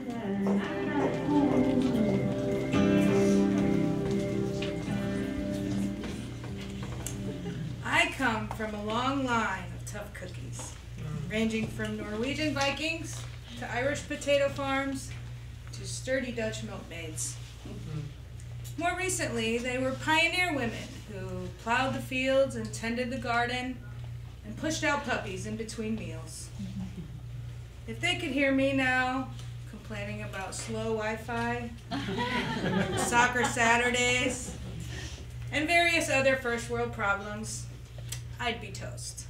I come from a long line of tough cookies, ranging from Norwegian Vikings to Irish potato farms to sturdy Dutch milkmaids. More recently, they were pioneer women who plowed the fields and tended the garden and pushed out puppies in between meals. If they could hear me now, complaining about slow Wi-Fi, soccer Saturdays, and various other first world problems, I'd be toast.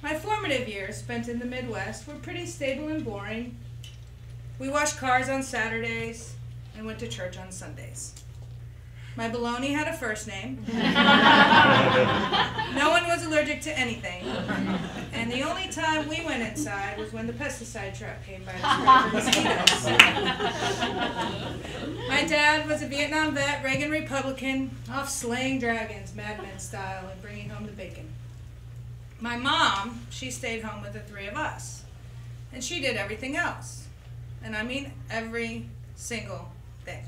My formative years spent in the Midwest were pretty stable and boring. We washed cars on Saturdays and went to church on Sundays. My baloney had a first name. No one was allergic to anything. And the only time we went inside was when the pesticide truck came by to spray for mosquitoes. My dad was a Vietnam vet, Reagan Republican, off slaying dragons, Mad Men style, and bringing home the bacon. My mom, she stayed home with the three of us. And she did everything else. And I mean every single thing.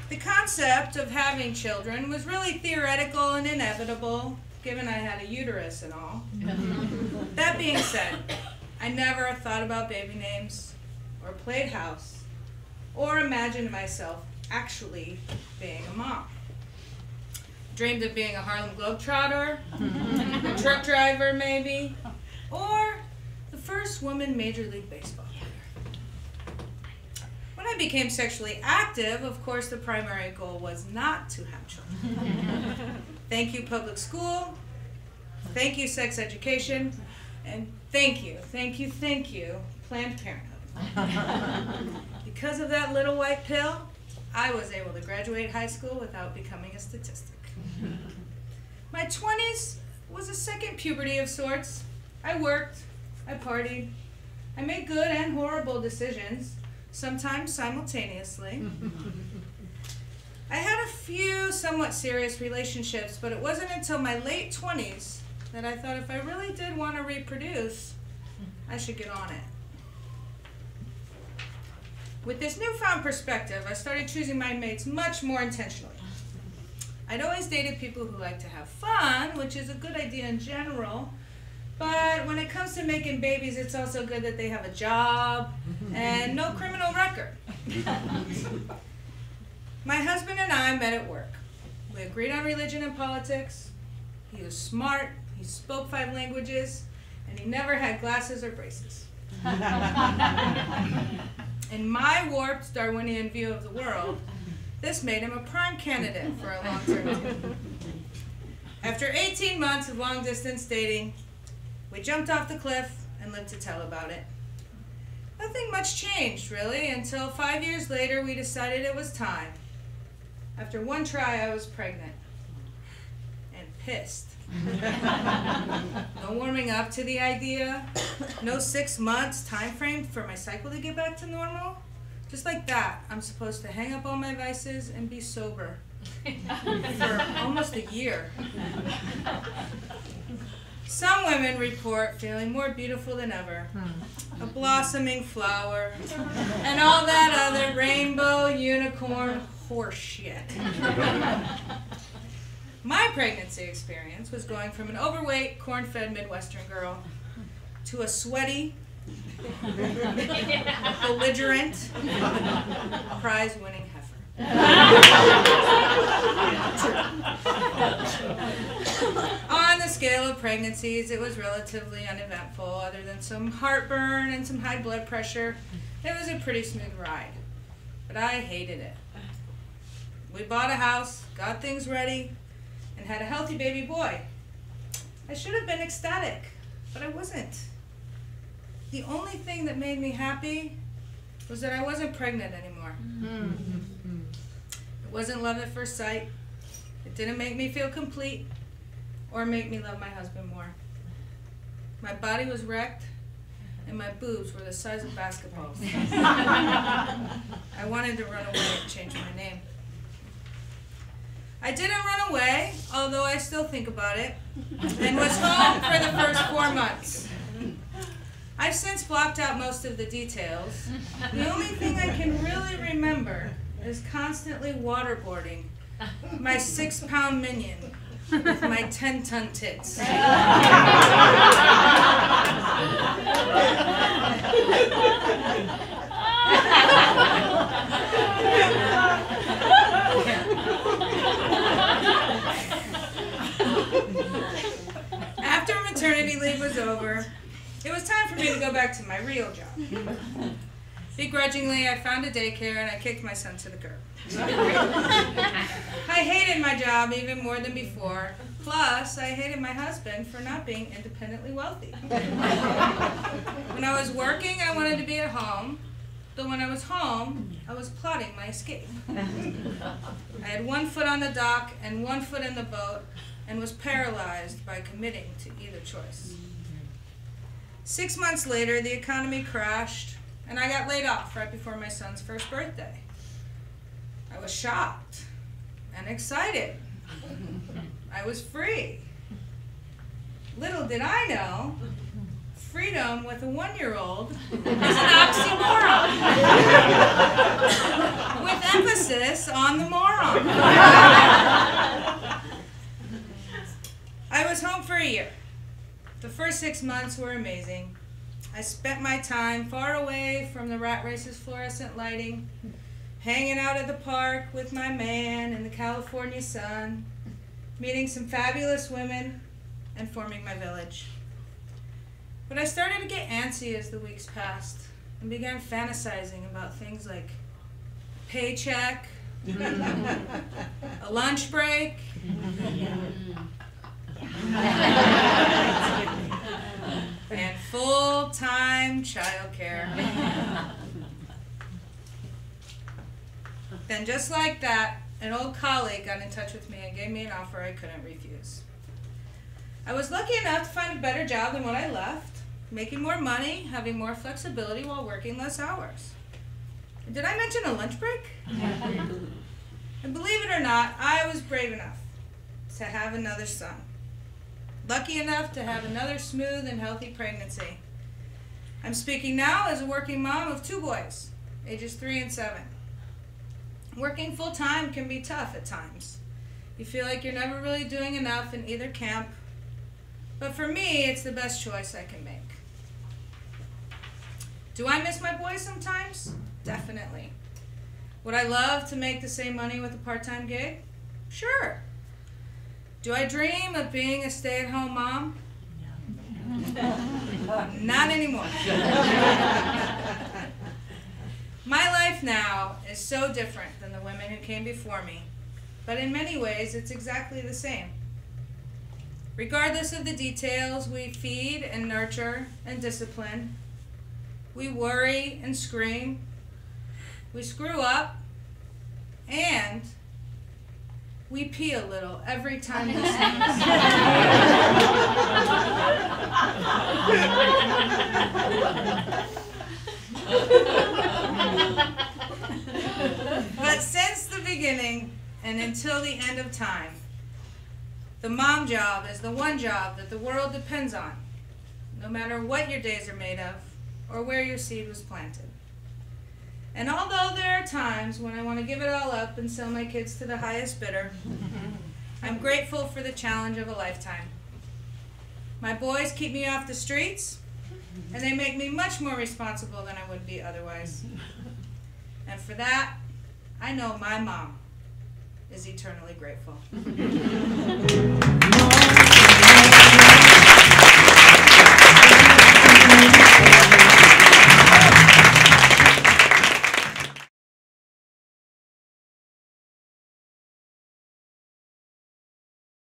The concept of having children was really theoretical and inevitable, given I had a uterus and all. That being said, I never thought about baby names, or played house, or imagined myself actually being a mom. Dreamed of being a Harlem Globetrotter, a truck driver maybe, or the first woman Major League Baseball. When I became sexually active, of course, the primary goal was not to have children. Thank you, public school. Thank you, sex education. And thank you, Planned Parenthood. Because of that little white pill, I was able to graduate high school without becoming a statistic. My 20s was a second puberty of sorts. I worked, I partied, I made good and horrible decisions, sometimes simultaneously. I had a few somewhat serious relationships, but it wasn't until my late 20s that I thought if I really did want to reproduce, I should get on it. With this newfound perspective, I started choosing my mates much more intentionally. I'd always dated people who like to have fun, which is a good idea in general, but when it comes to making babies, it's also good that they have a job and no criminal record. My husband and I met at work. We agreed on religion and politics. He was smart, he spoke 5 languages, and he never had glasses or braces. In my warped Darwinian view of the world, this made him a prime candidate for a long-term deal. After 18 months of long-distance dating, we jumped off the cliff and lived to tell about it. Nothing much changed, really, until 5 years later we decided it was time. After one try, I was pregnant. And pissed. No warming up to the idea. No 6 months time frame for my cycle to get back to normal. Just like that, I'm supposed to hang up all my vices and be sober. For almost a year. Some women report feeling more beautiful than ever. A blossoming flower, and all that other rainbow unicorn horseshit. My pregnancy experience was going from an overweight, corn-fed Midwestern girl to a sweaty, belligerent, prize-winning heifer. On the scale of pregnancies, it was relatively uneventful, other than some heartburn and some high blood pressure. It was a pretty smooth ride, but I hated it. We bought a house, got things ready, and had a healthy baby boy. I should have been ecstatic, but I wasn't. The only thing that made me happy was that I wasn't pregnant anymore. It wasn't love at first sight. It didn't make me feel complete or make me love my husband more. My body was wrecked, and my boobs were the size of basketballs. I wanted to run away and change my name. I didn't run away, although I still think about it, and was home for the first 4 months. I've since blocked out most of the details. The only thing I can really remember is constantly waterboarding my 6-pound minion with my 10-ton tits. After maternity leave was over, it was time for me to go back to my real job. Begrudgingly, I found a daycare and I kicked my son to the curb. I hated my job even more than before. Plus, I hated my husband for not being independently wealthy. When I was working, I wanted to be at home. But when I was home, I was plotting my escape. I had one foot on the dock and one foot in the boat and was paralyzed by committing to either choice. 6 months later, the economy crashed, and I got laid off right before my son's first birthday. I was shocked and excited. I was free. Little did I know, freedom with a 1-year-old is an oxymoron, with emphasis on the moron. I was home for a year. The first 6 months were amazing. I spent my time far away from the rat race's fluorescent lighting, hanging out at the park with my man in the California sun, meeting some fabulous women, and forming my village. But I started to get antsy as the weeks passed and began fantasizing about things like a paycheck, a lunch break, and full-time childcare. Then just like that, an old colleague got in touch with me and gave me an offer I couldn't refuse. I was lucky enough to find a better job than what I left, making more money, having more flexibility while working less hours. Did I mention a lunch break? And believe it or not, I was brave enough to have another son. Lucky enough to have another smooth and healthy pregnancy. I'm speaking now as a working mom of 2 boys, ages 3 and 7. Working full-time can be tough at times. You feel like you're never really doing enough in either camp, but for me, it's the best choice I can make. Do I miss my boys sometimes? Definitely. Would I love to make the same money with a part-time gig? Sure. Do I dream of being a stay-at-home mom? Not anymore. My life now is so different than the women who came before me, but in many ways it's exactly the same. Regardless of the details, we feed and nurture and discipline. We worry and scream. We screw up, and we pee a little every time we sneeze. But since the beginning and until the end of time, the mom job is the one job that the world depends on, no matter what your days are made of or where your seed was planted. And although there are times when I want to give it all up and sell my kids to the highest bidder, I'm grateful for the challenge of a lifetime. My boys keep me off the streets, and they make me much more responsible than I would be otherwise. And for that, I know my mom is eternally grateful.